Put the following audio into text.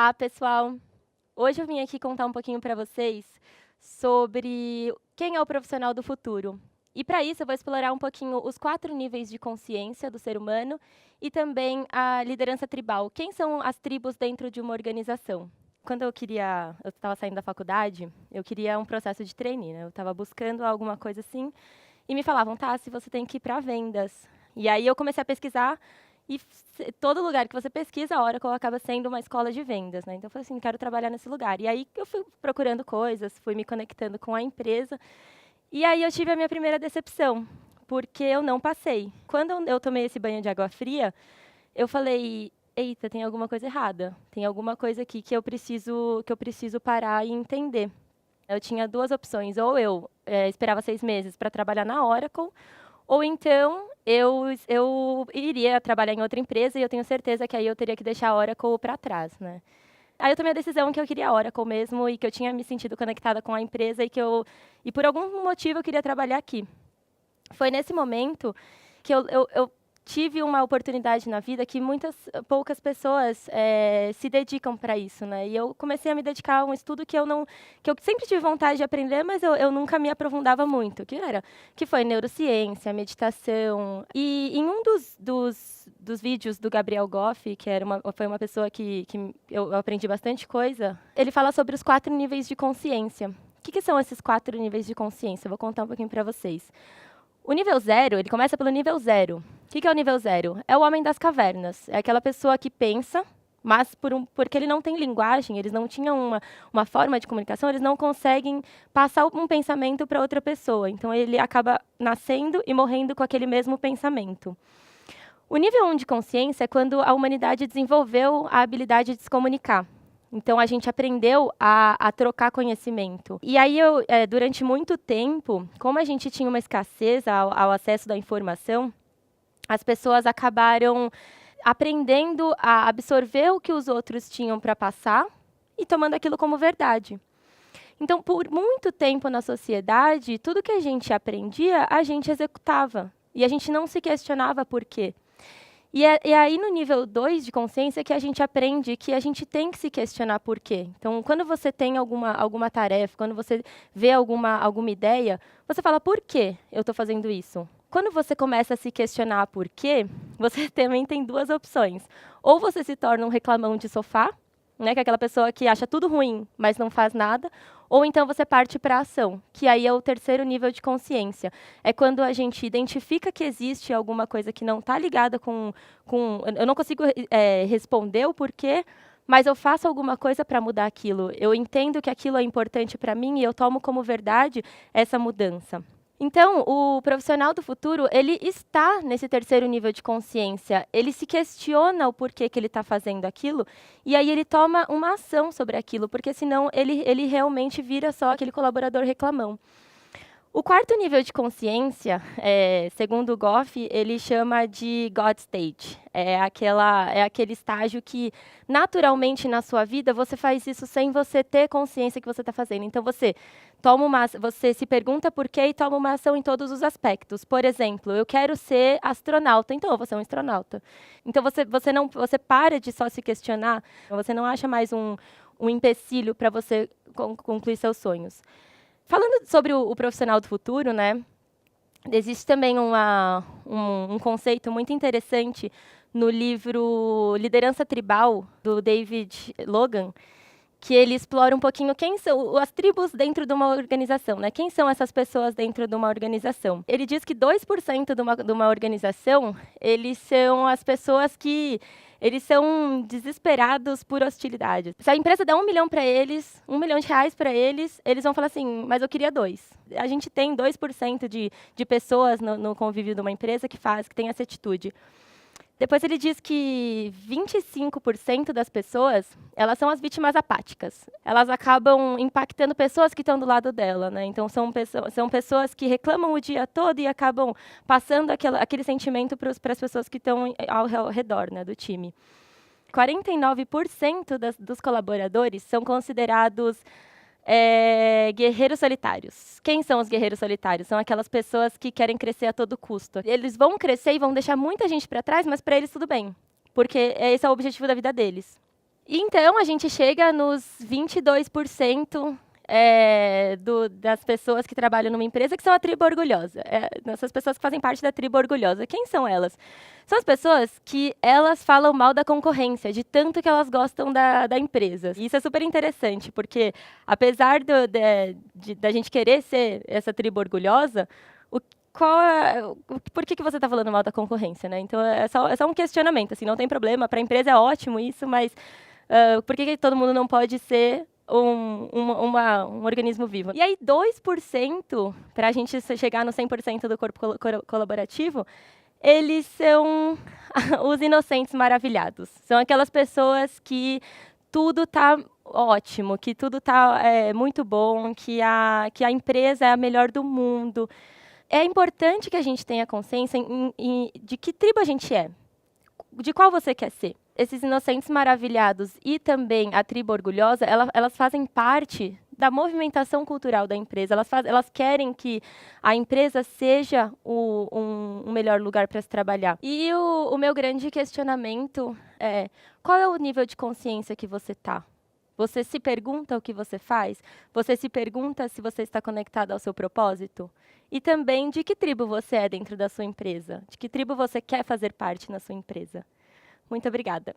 Olá, pessoal! Hoje eu vim aqui contar um pouquinho para vocês sobre quem é o profissional do futuro. E para isso eu vou explorar um pouquinho os 4 níveis de consciência do ser humano e também a liderança tribal. Quem são as tribos dentro de uma organização? Quando eu estava saindo da faculdade, eu queria um processo de trainee, né? Eu estava buscando alguma coisa assim e me falavam, tá, se você tem que ir para vendas. E aí eu comecei a pesquisar e todo lugar que você pesquisa, a Oracle acaba sendo uma escola de vendas, né? Então eu falei assim, quero trabalhar nesse lugar. E aí eu fui procurando coisas, fui me conectando com a empresa. E aí eu tive a minha primeira decepção, porque eu não passei. Quando eu tomei esse banho de água fria, eu falei, eita, tem alguma coisa errada. Tem alguma coisa aqui que eu preciso parar e entender. Eu tinha 2 opções, ou eu esperava 6 meses para trabalhar na Oracle, ou então eu iria trabalhar em outra empresa e eu tenho certeza que aí eu teria que deixar a Oracle para trás, né. Aí eu tomei a decisão que eu queria a Oracle mesmo e que eu tinha me sentido conectada com a empresa e por algum motivo eu queria trabalhar aqui. Foi nesse momento que eu tive uma oportunidade na vida que poucas pessoas se dedicam para isso, né. E eu comecei a me dedicar a um estudo que eu sempre tive vontade de aprender, mas eu nunca me aprofundava muito, que foi neurociência, meditação. E em um dos vídeos do Gabriel Goff, que foi uma pessoa que eu aprendi bastante coisa, ele fala sobre os 4 níveis de consciência. O que são esses 4 níveis de consciência? Eu vou contar um pouquinho para vocês. O nível 0, ele começa pelo nível 0. O que é o nível 0? É o homem das cavernas. É aquela pessoa que pensa, mas porque ele não tem linguagem, eles não tinham uma forma de comunicação, eles não conseguem passar um pensamento para outra pessoa. Então, ele acaba nascendo e morrendo com aquele mesmo pensamento. O nível 1 de consciência é quando a humanidade desenvolveu a habilidade de se comunicar. Então, a gente aprendeu a trocar conhecimento. E aí, durante muito tempo, como a gente tinha uma escassez ao acesso da informação, as pessoas acabaram aprendendo a absorver o que os outros tinham para passar e tomando aquilo como verdade. Então, por muito tempo na sociedade, tudo que a gente aprendia, a gente executava. E a gente não se questionava por quê. E aí, no nível 2 de consciência, que a gente aprende que a gente tem que se questionar por quê. Então, quando você tem alguma tarefa, quando você vê alguma ideia, você fala, por que eu estou fazendo isso? Quando você começa a se questionar por quê, você também tem 2 opções. Ou você se torna um reclamão de sofá, né, que é aquela pessoa que acha tudo ruim, mas não faz nada, ou então você parte para a ação, que aí é o 3º nível de consciência. É quando a gente identifica que existe alguma coisa que não está ligada eu não consigo responder o porquê, mas eu faço alguma coisa para mudar aquilo. Eu entendo que aquilo é importante para mim e eu tomo como verdade essa mudança. Então, o profissional do futuro, ele está nesse 3º nível de consciência. Ele se questiona o porquê que ele está fazendo aquilo, e aí ele toma uma ação sobre aquilo, porque senão ele realmente vira só aquele colaborador reclamão. O 4º nível de consciência, segundo o Goff, ele chama de God State. É aquele estágio que, naturalmente, na sua vida, você faz isso sem você ter consciência que você está fazendo. Então, você se pergunta por quê e toma uma ação em todos os aspectos. Por exemplo, eu quero ser astronauta, então eu vou ser um astronauta. Então, você para de só se questionar, você não acha mais um empecilho para você concluir seus sonhos. Falando sobre o profissional do futuro, né, existe também um conceito muito interessante no livro Liderança Tribal, do David Logan, que ele explora um pouquinho quem são as tribos dentro de uma organização, né? Quem são essas pessoas dentro de uma organização? Ele diz que 2% de uma organização, eles são as pessoas que eles são desesperados por hostilidade. Se a empresa der 1 milhão para eles, R$ 1 milhão para eles, eles vão falar assim, mas eu queria 2. A gente tem 2% de pessoas no convívio de uma empresa que tem essa atitude. Depois ele diz que 25% das pessoas, elas são as vítimas apáticas. Elas acabam impactando pessoas que estão do lado dela, né? Então, são pessoas que reclamam o dia todo e acabam passando aquele sentimento para as pessoas que estão ao redor, né, do time. 49% dos colaboradores são considerados guerreiros solitários. Quem são os guerreiros solitários? São aquelas pessoas que querem crescer a todo custo. Eles vão crescer e vão deixar muita gente para trás, mas para eles tudo bem, porque esse é o objetivo da vida deles. Então, a gente chega nos 22% das pessoas que trabalham numa empresa que são a tribo orgulhosa. Essas pessoas que fazem parte da tribo orgulhosa. Quem são elas? São as pessoas que elas falam mal da concorrência, de tanto que elas gostam da empresa. E isso é super interessante, porque apesar da gente querer ser essa tribo orgulhosa, por que você está falando mal da concorrência, né? Então, é só um questionamento, assim, não tem problema. Para a empresa é ótimo isso, mas por que todo mundo não pode ser um organismo vivo? E aí, 2%, para a gente chegar no 100% do corpo colaborativo, eles são os inocentes maravilhados. São aquelas pessoas que tudo está ótimo, que tudo está muito bom, que a empresa é a melhor do mundo. É importante que a gente tenha consciência de que tribo a gente é, de qual você quer ser. Esses inocentes maravilhados e também a tribo orgulhosa, elas fazem parte da movimentação cultural da empresa. Elas querem que a empresa seja um melhor lugar para se trabalhar. E o meu grande questionamento é: qual é o nível de consciência que você está? Você se pergunta o que você faz? Você se pergunta se você está conectado ao seu propósito? E também de que tribo você é dentro da sua empresa? De que tribo você quer fazer parte na sua empresa? Muito obrigada.